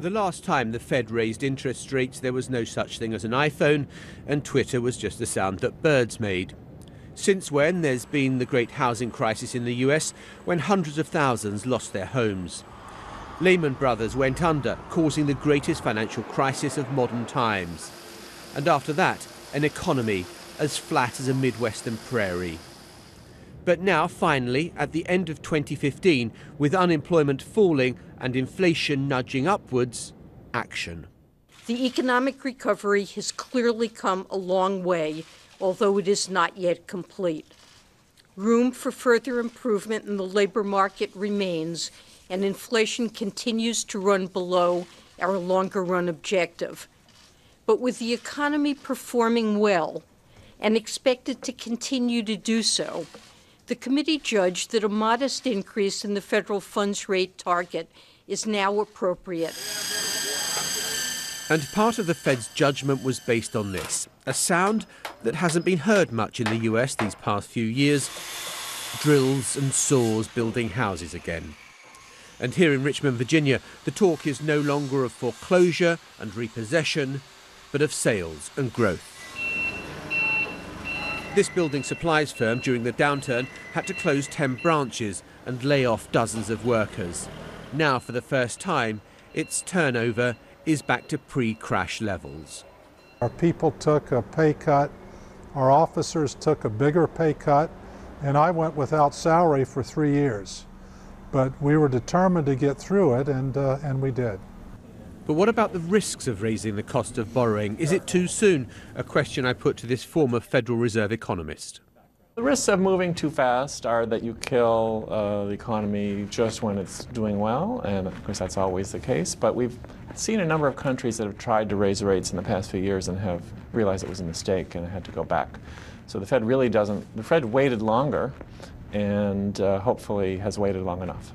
The last time the Fed raised interest rates, there was no such thing as an iPhone, and Twitter was just the sound that birds made. Since when, there's been the great housing crisis in the US, when hundreds of thousands lost their homes. Lehman Brothers went under, causing the greatest financial crisis of modern times. And after that, an economy as flat as a Midwestern prairie. But now, finally, at the end of 2015, with unemployment falling and inflation nudging upwards, action. The economic recovery has clearly come a long way, although it is not yet complete. Room for further improvement in the labor market remains, and inflation continues to run below our longer-run objective. But with the economy performing well and expected to continue to do so, the committee judged that a modest increase in the federal funds rate target is now appropriate. And part of the Fed's judgment was based on this, a sound that hasn't been heard much in the US these past few years: drills and saws building houses again. And here in Richmond, Virginia, the talk is no longer of foreclosure and repossession, but of sales and growth. This building supplies firm during the downturn had to close 10 branches and lay off dozens of workers. Now, for the first time, its turnover is back to pre-crash levels. Our people took a pay cut, our officers took a bigger pay cut, and I went without salary for 3 years. But we were determined to get through it, and we did. But what about the risks of raising the cost of borrowing? Is it too soon? A question I put to this former Federal Reserve economist. The risks of moving too fast are that you kill the economy just when it's doing well, and of course that's always the case. But we've seen a number of countries that have tried to raise rates in the past few years and have realized it was a mistake and had to go back. So the Fed really doesn't, the Fed waited longer and hopefully has waited long enough.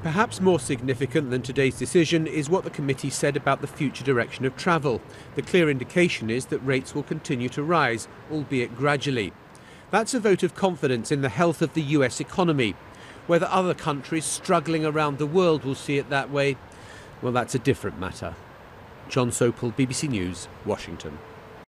Perhaps more significant than today's decision is what the committee said about the future direction of travel. The clear indication is that rates will continue to rise, albeit gradually. That's a vote of confidence in the health of the US economy. Whether other countries struggling around the world will see it that way, well, that's a different matter. John Sopel, BBC News, Washington.